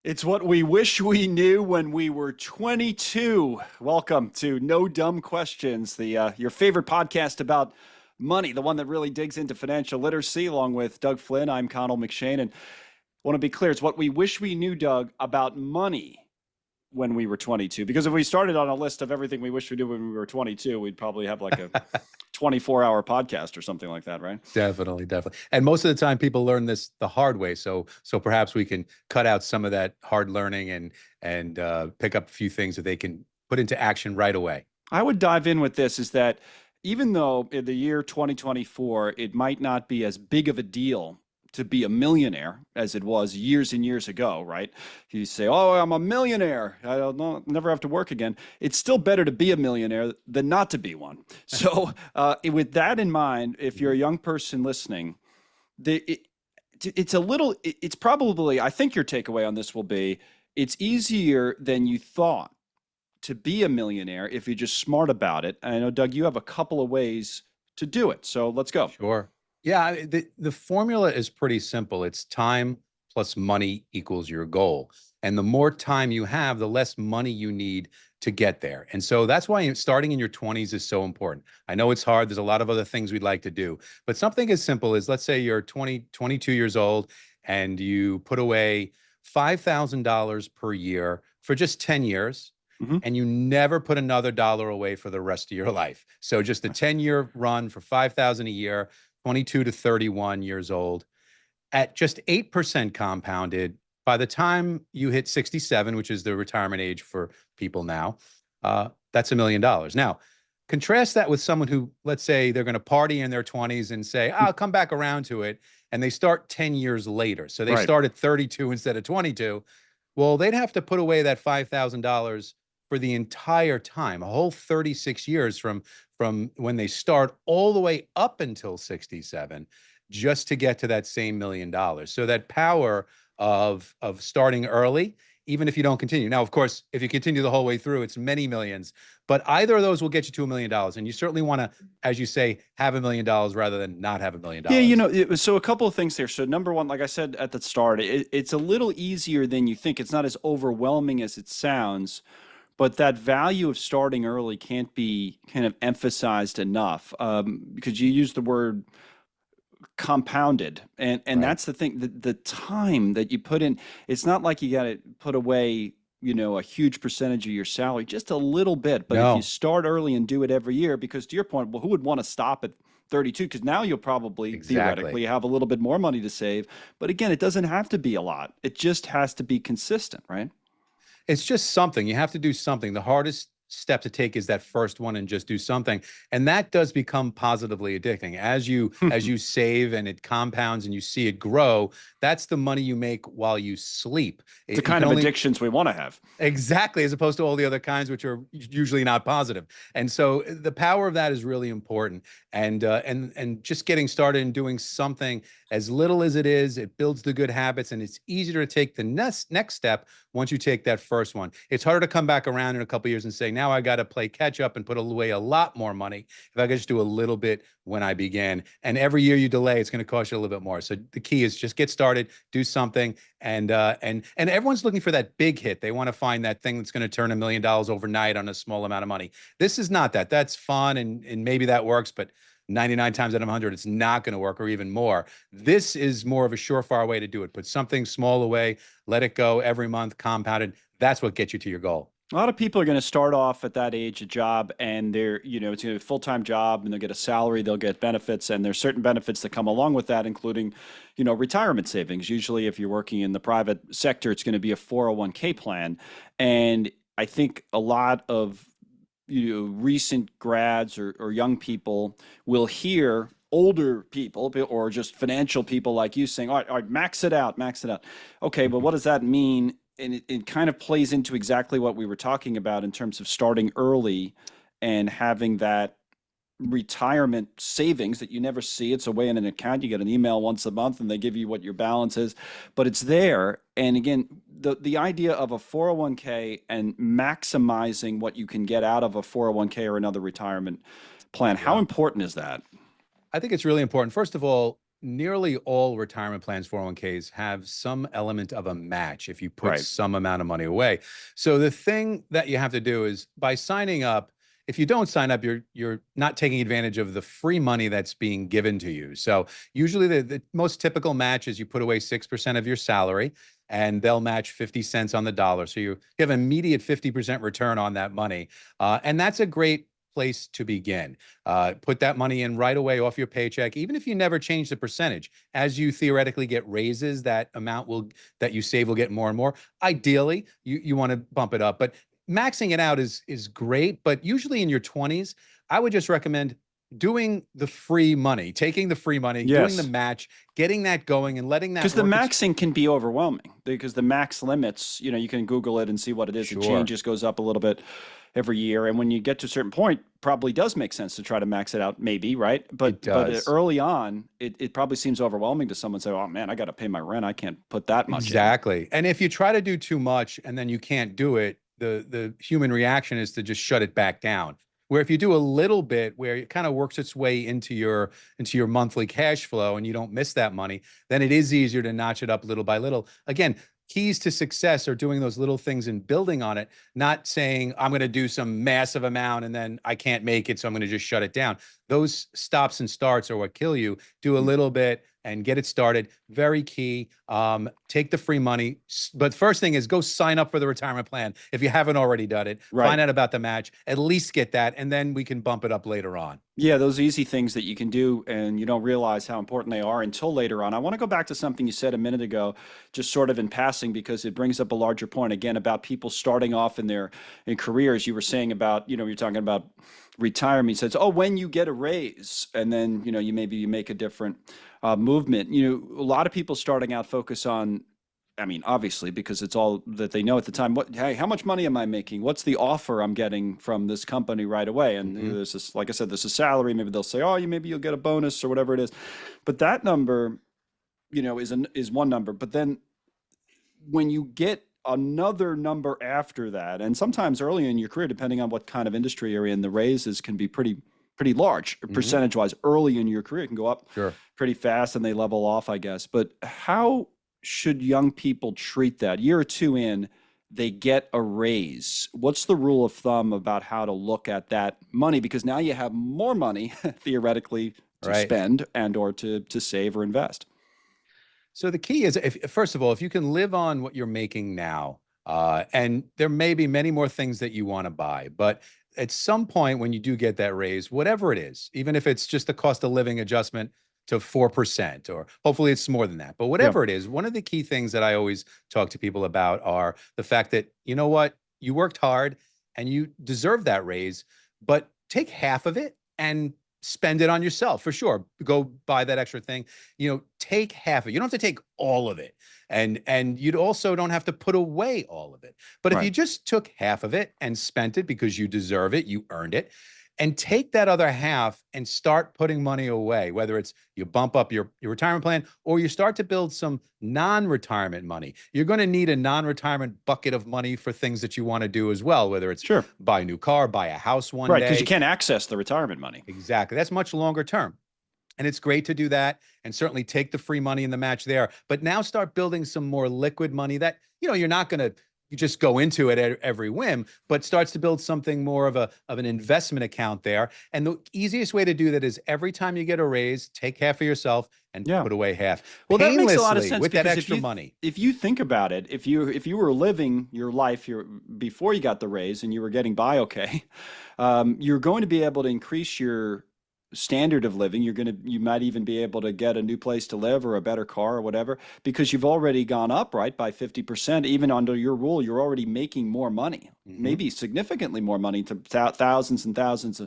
It's what we wish we knew when we were 22. Welcome to No Dumb Questions, the your favorite podcast about money, the one that really digs into financial literacy, along with Doug Flynn. I'm Connell McShane, and want to be clear, it's what we wish we knew, Doug, about money when we were 22. Because if we started on a list of everything we wish we knew when we were 22, we'd probably have like a 24-hour podcast or something like that, right? Definitely, definitely. And most of the time people learn this the hard way. So perhaps we can cut out some of that hard learning and pick up a few things that they can put into action right away. I would dive in with this is that even though in the year 2024, it might not be as big of a deal to be a millionaire as it was years and years ago, right? You say, "Oh, I'm a millionaire. I don't know, never have to work again." It's still better to be a millionaire than not to be one. So, with that in mind, if you're a young person listening, the, it, it's a little, it's probably, I think your takeaway on this will be, it's easier than you thought to be a millionaire if you're just smart about it. And I know, Doug, you have a couple of ways to do it. So let's go. Sure. Yeah, the formula is pretty simple. It's time plus money equals your goal. And the more time you have, the less money you need to get there. And so that's why starting in your 20s is so important. I know it's hard. There's a lot of other things we'd like to do, but something as simple as, let's say you're 20, 22 years old and you put away $5,000 per year for just 10 years. Hmm. And you never put another dollar away for the rest of your life. So just a 10-year run for 5,000 a year, 22 to 31 years old, at just 8% compounded. By the time you hit 67, which is the retirement age for people now, that's $1 million. Now, contrast that with someone who, let's say, they're going to party in their 20s and say, "I'll come back around to it," and they start 10 years later. So they Right. start at 32 instead of 22. Well, they'd have to put away that $5,000 for the entire time, a whole 36 years from when they start all the way up until 67, just to get to that same $1 million. So that power of starting early, even if you don't continue. Now, of course, if you continue the whole way through, it's many millions, but either of those will get you to $1 million. And you certainly want to, as you say, have $1 million rather than not have a million Yeah, dollars. so a couple of things there. So number one, like I said at the start, it's a little easier than you think. It's not as overwhelming as it sounds, but that value of starting early can't be kind of emphasized enough, because you use the word compounded, and Right. that's the thing. The time that you put in, it's not like you got to put away, a huge percentage of your salary, just a little bit. But if you No, start early and do it every year, because to your point, well, who would want to stop at 32? Because now you'll probably exactly. theoretically have a little bit more money to save. But again, it doesn't have to be a lot. It just has to be consistent, right? It's just something. You have to do something. The hardest step to take is that first one and just do something. And that does become positively addicting. As you save and it compounds and you see it grow, that's the money you make while you sleep. The You kind can of only addictions we want to have. exactly, as opposed to all the other kinds, which are usually not positive. And so the power of that is really important. And just getting started and doing something as little as it is, it builds the good habits, and it's easier to take the next step once you take that first one. It's harder to come back around in a couple of years and say, now I got to play catch up and put away a lot more money if I could just do a little bit when I began. And every year you delay, it's going to cost you a little bit more. So the key is just get started, do something, and everyone's looking for that big hit. They want to find that thing that's going to turn $1 million overnight on a small amount of money. This is not that. That's fun, and maybe that works, but 99 times out of 100, it's not going to work, or even more. This is more of a surefire way to do it. Put something small away, let it go every month, compounded. That's what gets you to your goal. A lot of people are going to start off at that age, a job, and it's going to be a full-time job, and they'll get a salary, they'll get benefits, and there's certain benefits that come along with that, including, retirement savings. Usually, if you're working in the private sector, it's going to be a 401k plan. And I think a lot of, recent grads or young people will hear older people or just financial people like you saying, all right, max it out, max it out. Okay, but what does that mean? And it kind of plays into exactly what we were talking about in terms of starting early and having that retirement savings that you never see. It's away in an account. You get an email once a month and they give you what your balance is, but it's there. And again, the idea of a 401k and maximizing what you can get out of a 401k or another retirement plan, how Yeah. important is that? I think it's really important. First of all, nearly all retirement plans, 401ks, have some element of a match if you put Right. some amount of money away. So the thing that you have to do is by signing up, if you don't sign up, you're not taking advantage of the free money that's being given to you. So usually the most typical match is you put away 6% of your salary and they'll match 50 cents on the dollar. So you have immediate 50% return on that money. And that's a great place to begin. Put that money in right away off your paycheck, even if you never change the percentage. As you theoretically get raises, that amount that you save will get more and more. Ideally, you want to bump it up, but maxing it out is great. But usually in your 20s, I would just recommend doing the free money, taking the free money, doing the Yes. match, getting that going, and letting that Because the work. maxing can be overwhelming because the max limits, you can Google it and see what it is. It Sure, changes, goes up a little bit every year. And when you get to a certain point, probably does make sense to try to max it out, maybe, right? it But does. early on, it probably seems overwhelming to someone say, oh man, I got to pay my rent. I can't put that much in. Exactly. And if you try to do too much and then you can't do it, the human reaction is to just shut it back down. Where if you do a little bit where it kind of works its way into your monthly cash flow and you don't miss that money, then it is easier to notch it up little by little. Again, keys to success are doing those little things and building on it, not saying I'm going to do some massive amount and then I can't make it, so I'm going to just shut it down. Those stops and starts are what kill you. Do a little bit and get it started. Very key. Take the free money. But first thing is go sign up for the retirement plan. If you haven't already done it, Right. find out about the match, at least get that, and then we can bump it up later on. Yeah, those easy things that you can do and you don't realize how important they are until later on. I want to go back to something you said a minute ago, just sort of in passing, because it brings up a larger point again about people starting off in their careers. You were saying about, you're talking about retirement. You said, oh, when you get a raise, and then, you make a different movement. A lot of people starting out focus on, I mean, obviously, because it's all that they know at the time. Hey, how much money am I making? What's the offer I'm getting from this company right away? And there's this, like I said, there's a salary. Maybe they'll say, oh, maybe you'll get a bonus or whatever it is. But that number, is one number. But then when you get another number after that, and sometimes early in your career, depending on what kind of industry you're in, the raises can be pretty large percentage wise early in your career. It can go up Sure. pretty fast and they level off, I guess. But how should young people treat that? Year or two in, they get a raise. What's the rule of thumb about how to look at that money? Because now you have more money theoretically to Right. spend and or to save or invest. So the key is, first of all, if you can live on what you're making now, and there may be many more things that you want to buy, but at some point when you do get that raise, whatever it is, even if it's just a cost of living adjustment to 4%, or hopefully it's more than that, but Yeah. whatever it is, one of the key things that I always talk to people about are the fact that, you know what, you worked hard and you deserve that raise, but take half of it and spend it on yourself for sure. Go buy that extra thing. Take half of it. You don't have to take all of it. And you also don't have to put away all of it. But if you Right. just took half of it and spent it because you deserve it, you earned it, and take that other half and start putting money away, whether it's you bump up your retirement plan or you start to build some non-retirement money. You're going to need a non-retirement bucket of money for things that you want to do as well, whether it's Sure. buy a new car, buy a house one Right. Because you day. can't access the retirement money. Exactly. That's much longer term. And it's great to do that and certainly take the free money in the match there. But now start building some more liquid money that, you're not going to just go into it at every whim, but starts to build something more of an investment account there. And the easiest way to do that is every time you get a raise, take half for yourself and Yeah. put away half. Well, that makes a lot of Painlessly sense with that because extra money. if you think about it, if you were living your life before you got the raise and you were getting by okay, you're going to be able to increase your standard of living. You might even be able to get a new place to live or a better car or whatever because you've already gone up, right, by 50%. Even under your rule, you're already making more money, maybe significantly more money, to thousands and thousands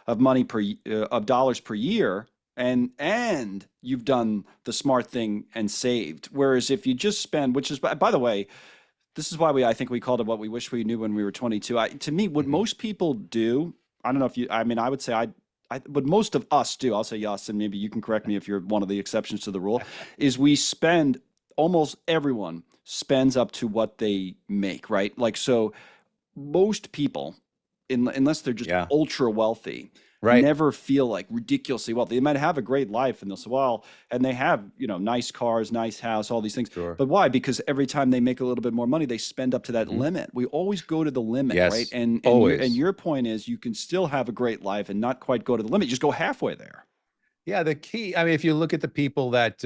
of money of dollars per year. And you've done the smart thing and saved. Whereas if you just spend, which is, by the way, this is why I think we called it what we wish we knew when we were 22. To me, what most people do, I don't know if I would say what most of us do, I'll say us, and maybe you can correct me if you're one of the exceptions to the rule, is almost everyone spends up to what they make, right? Like, so most people, unless they're just Yeah. ultra wealthy, Right. never feel like ridiculously wealthy. They might have a great life and they'll say, well, and they have, nice cars, nice house, all these things. Sure. But why? Because every time they make a little bit more money, they spend up to that Mhm. limit. We always go to the limit, right? Yes. And Always. your point is you can still have a great life and not quite go to the limit. Just go halfway there. Yeah, the key, I mean, if you look at the people that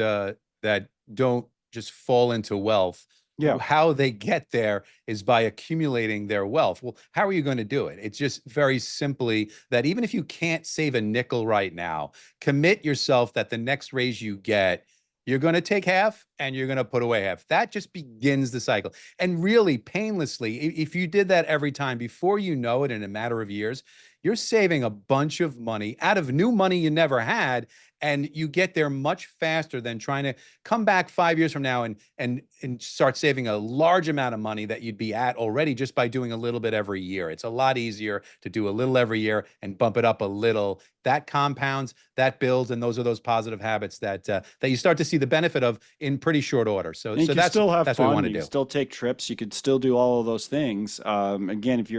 don't just fall into wealth, Yeah. how they get there is by accumulating their wealth. Well, how are you going to do it? It's just very simply that even if you can't save a nickel right now, commit yourself that the next raise you get, you're going to take half and you're going to put away half. That just begins the cycle. And really painlessly, if you did that every time, before you know it, in a matter of years, you're saving a bunch of money out of new money you never had, and you get there much faster than trying to come back 5 years from now and start saving a large amount of money that you'd be at already just by doing a little bit every year. It's a lot easier to do a little every year and bump it up a little. That compounds, that builds, and those are those positive habits that you start to see the benefit of in pretty short order. So, And you so can still have that's what we fun. want to You can do. still take trips. You could still do all of those things. Again, if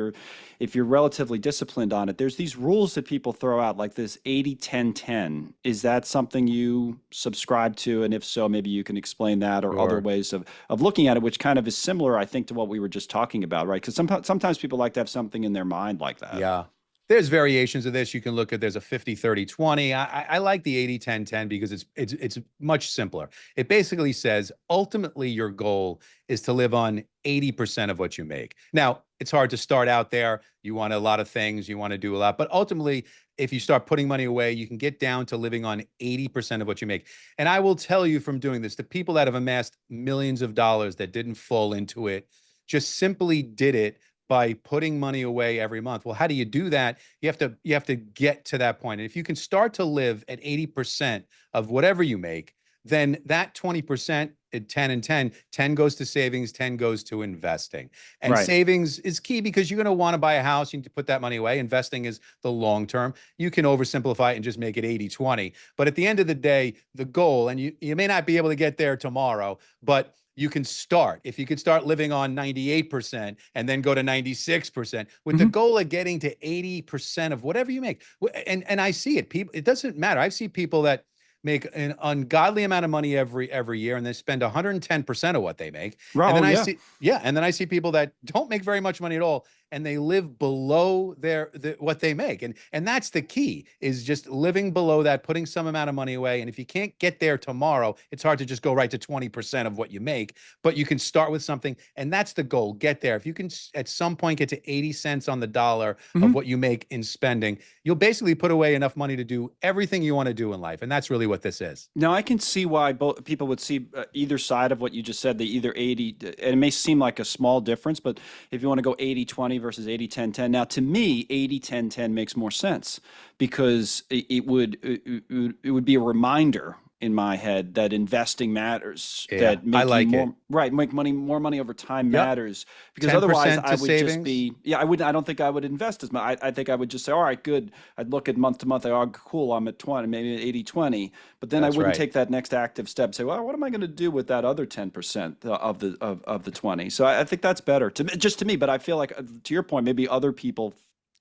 you're relatively disciplined on it, there's these rules that people throw out, like this 80-10-10. Is that something you subscribe to? And if so, maybe you can explain that or other Sure. ways of looking at it, which kind of is similar, I think, to what we were just talking about, right? Because sometimes people like to have something in their mind like that. Yeah. There's variations of this. You can look at, there's a 50-30-20. I like the 80-10-10 because it's much simpler. It basically says ultimately your goal is to live on 80% of what you make. Now, it's hard to start out there. You want a lot of things, you want to do a lot, but ultimately, if you start putting money away, you can get down to living on 80% of what you make. And I will tell you from doing this, the people that have amassed millions of dollars that didn't fall into it just simply did it by putting money away every month. Well, how do you do that? You have to get to that point. And if you can start to live at 80% of whatever you make, then that 20% at 10 and 10, 10 goes to savings, 10 goes to investing. And Right. savings is key because you're going to want to buy a house, you need to put that money away. Investing is the long term. You can oversimplify it and just make it 80-20. But at the end of the day, the goal, and you may not be able to get there tomorrow, but you can start. If you could start living on 98% and then go to 96% with the Mhm. goal of getting to 80% of whatever you make. And I see it. People, it doesn't matter. I see people that make an ungodly amount of money every year and they spend 110% of what they make. And Oh, then I yeah. see, yeah, and then I see people that don't make very much money at all and they live below what they make. And that's the key, is just living below that, putting some amount of money away. And if you can't get there tomorrow, it's hard to just go right to 20% of what you make, but you can start with something, and that's the goal. Get there. If you can at some point get to 80 cents on the dollar of Mhm. what you make in spending, you'll basically put away enough money to do everything you want to do in life. And that's really what this is. Now, I can see why both people would see either side of what you just said. They either 80, and it may seem like a small difference, but if you want to go 80-20 versus 80-10-10, now to me, 80-10-10 makes more sense because it would be a reminder in my head that investing matters, Yeah, that I making like it. more money over time Yep. matters, because otherwise 10% I to would just savings. be, yeah, I don't think I would invest as much. I think I would just say, all right, good. I'd look at month to month, oh, cool, I'm at 20, maybe at 80-20, but then I That's wouldn't right. take that next active step, say, well, what am I going to do with that other 10% of the 20? So I think that's better just to me, but I feel like to your point, maybe other people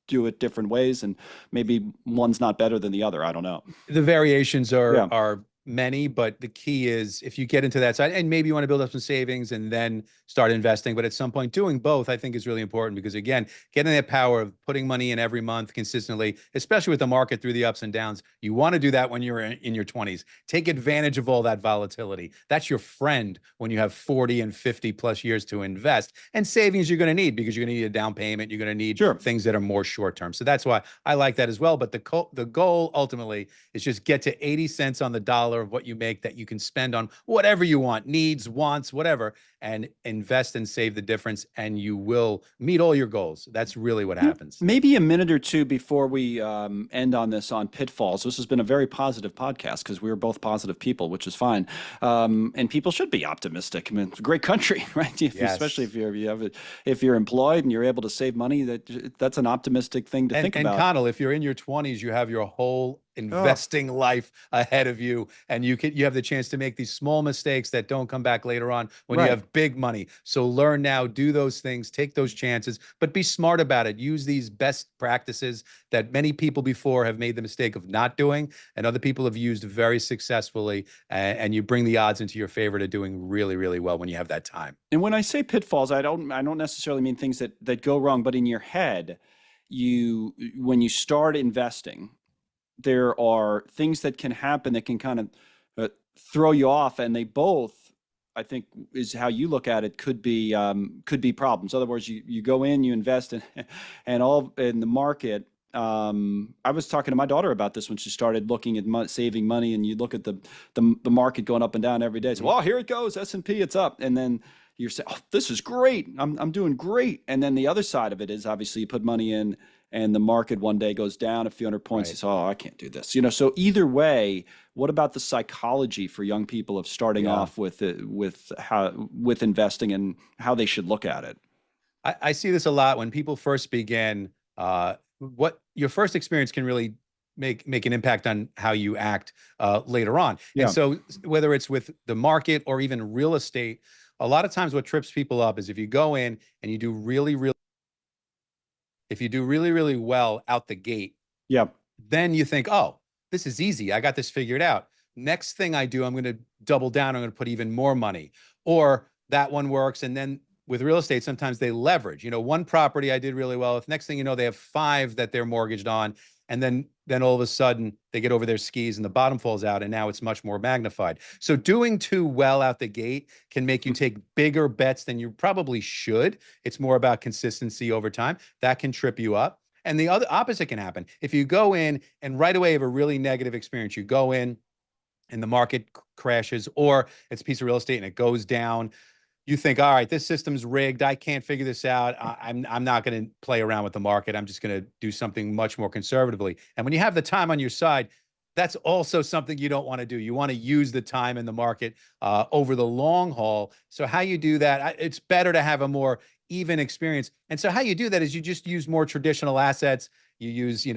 do it different ways and maybe one's not better than the other. I don't know. The variations Yeah. are many, but the key is if you get into that side, and maybe you want to build up some savings and then start investing, but at some point doing both, I think is really important because again, getting that power of putting money in every month consistently, especially with the market through the ups and downs, you want to do that when you're in your 20s. Take advantage of all that volatility. That's your friend when you have 40 and 50 plus years to invest. And savings you're going to need because you're going to need a down payment. You're going to need Sure. things that are more short term. So that's why I like that as well. But the goal ultimately is just get to 80 cents on the dollar of what you make that you can spend on whatever you want, needs, wants, whatever, and invest and save the difference, and you will meet all your goals. That's really what happens. Maybe a minute or two before we end on this on pitfalls. This has been a very positive podcast because we were both positive people, which is fine. And people should be optimistic. I mean, it's a great country, right? Especially Yes. if you're employed and you're able to save money, that's an optimistic thing to think And about. Connell, if you're in your 20s, you have your whole Oh, investing life ahead of you, and you have the chance to make these small mistakes that don't come back later on when you right. have big money. So learn now, do those things, take those chances, but be smart about it. Use these best practices that many people before have made the mistake of not doing, and other people have used very successfully, and you bring the odds into your favor to doing really, really well when you have that time. And when I say pitfalls, I don't necessarily mean things that go wrong, but in your head, when you start investing, there are things that can happen that can kind of uh, throw you off, and they both, I think, is how you look at it, could be problems. In other words, you go in, you invest in, and all in the market. I was talking to my daughter about this when she started looking at saving money, and you look at the market going up and down every day. So, well, here it goes, S&P, it's up, and then you're saying, "Oh, this is great. I'm doing great." And then the other side of it is obviously you put money in, and the market one day goes down a few hundred points. You Right. say, "Oh, I can't do this." So either way, what about the psychology for young people of starting Yeah. off with investing and how they should look at it? I see this a lot when people first begin. What your first experience can really make an impact on how you act later on. And Yeah. so, whether it's with the market or even real estate, a lot of times what trips people up is if you go in and you do if you do really, really well out the gate, Yeah. then you think, oh, this is easy. I got this figured out. Next thing I do, I'm going to double down. I'm going to put even more money. Or that one works. And then with real estate, sometimes they leverage. One property I did really well with. Next thing you know, they have five that they're mortgaged on. And then all of a sudden they get over their skis and the bottom falls out. And now it's much more magnified. So doing too well out the gate can make you take bigger bets than you probably should. It's more about consistency over time. That can trip you up. And the other opposite can happen. If you go in and right away have a really negative experience, you go in and the market crashes, or it's a piece of real estate and it goes down. You think, all right, this system's rigged. I can't figure this out. I'm not going to play around with the market. I'm just going to do something much more conservatively. And when you have the time on your side, that's also something you don't want to do. You want to use the time in the market over the long haul. So how you do that, it's better to have a more even experience. And so how you do that is you just use more traditional assets. You use,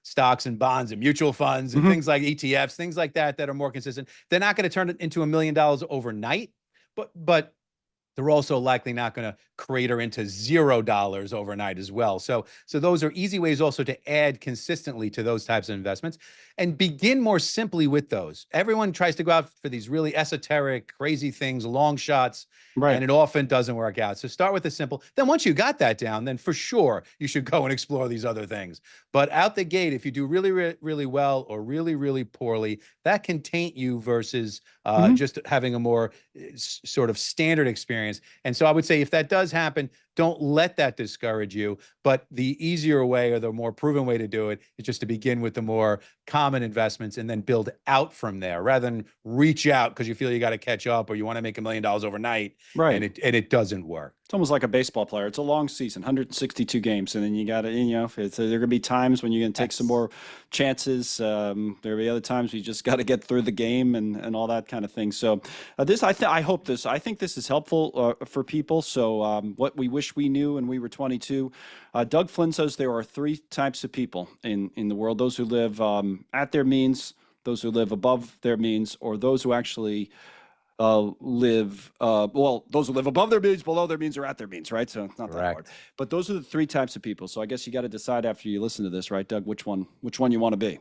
stocks and bonds and mutual funds and Hmm. things like ETFs, things like that are more consistent. They're not going to turn it into $1 million overnight, but they're also likely not going to crater into $0 overnight as well. So those are easy ways also to add consistently to those types of investments and begin more simply with those. Everyone tries to go out for these really esoteric, crazy things, long shots, Right. and it often doesn't work out. So start with the simple. Then once you got that down, then for sure you should go and explore these other things. But out the gate, if you do really, really well or really, really poorly, that can taint you versus Hmm. just having a more sort of standard experience. And so I would say if that does happen, don't let that discourage you. But the easier way or the more proven way to do it is just to begin with the more common investments and then build out from there rather than reach out because you feel you got to catch up or you want to make $1 million overnight Right. and it doesn't't work. It's almost like a baseball player. It's a long season, 162 games, and then you got to, there are going to be times when you're going to take some Yes. more chances. There'll be other times you just got to get through the game and all that kind of thing. So, I think this is helpful for people. So, what we wish we knew when we were 22. Doug Flynn says there are three types of people in the world: those who live at their means, those who live above their means, or those who actually those who live above their means, below their means, or at their means, right? So it's not that hard. Correct. But those are the three types of people. So I guess you got to decide after you listen to this, right, Doug, which one you want to be.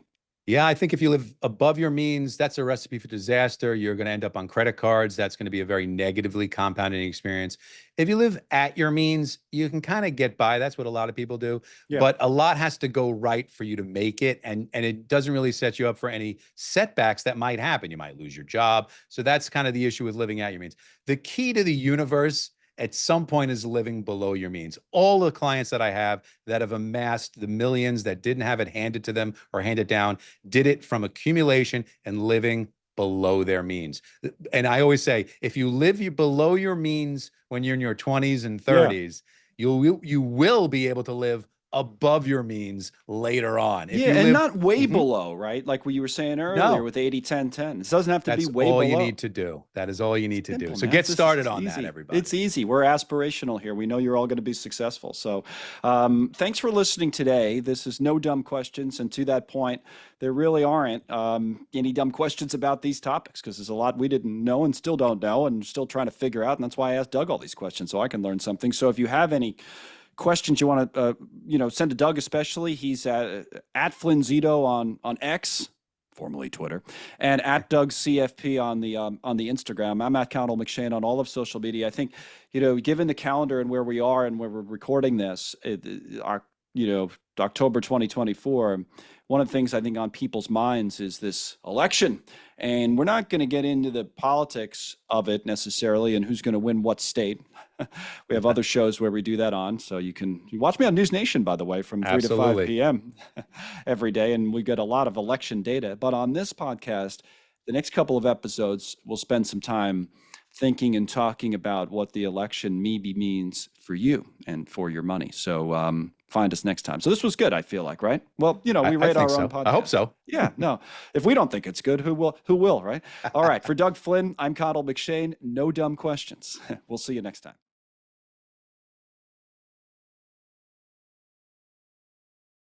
Yeah, I think if you live above your means, that's a recipe for disaster. You're going to end up on credit cards. That's going to be a very negatively compounding experience. If you live at your means, you can kind of get by. That's what a lot of people do. Yeah. But a lot has to go right for you to make it. And it doesn't really set you up for any setbacks that might happen. You might lose your job. So that's kind of the issue with living at your means. The key to the universe at some point is living below your means. All the clients that I have that have amassed the millions that didn't have it handed to them or handed down did it from accumulation and living below their means. And I always say, if you live below your means when you're in your 20s and Yeah. 30s, you will be able to live above your means later on. If Yeah, you and live, not way Mhm. below, right? Like what you were saying earlier No, with 80-10-10. It doesn't have to be that's way all you below. need to do. That is all you need to do. Simple, So man. get This is started on that, easy. It's everybody. easy. We're aspirational here. We know you're all going to be successful. So, thanks for listening today. This is no dumb questions, and to that point, there really aren't any dumb questions about these topics because there's a lot we didn't know and still don't know, and still trying to figure out. And that's why I asked Doug all these questions so I can learn something. So, if you have any questions you want to, send to Doug, especially, he's at Flynn Zito on X, formerly Twitter, and at Doug CFP on the Instagram. I'm at Connell McShane on all of social media. I think, given the calendar and where we are and where we're recording this, October 2024, one of the things I think on people's minds is this election. And we're not going to get into the politics of it necessarily and who's going to win what state. We have other shows where we do that on. So you watch me on News Nation, by the way, from 3 to 5 Absolutely. p.m. every day. And we get a lot of election data. But on this podcast, the next couple of episodes, we'll spend some time thinking and talking about what the election maybe means for you and for your money. So find us next time. So this was good, I feel like, right? Well, we I rate our think own so. podcast. I hope so. Yeah, no. If we don't think it's good, who will? Who will, right? All right. For Doug Flynn, I'm Connell McShane. No dumb questions. We'll see you next time.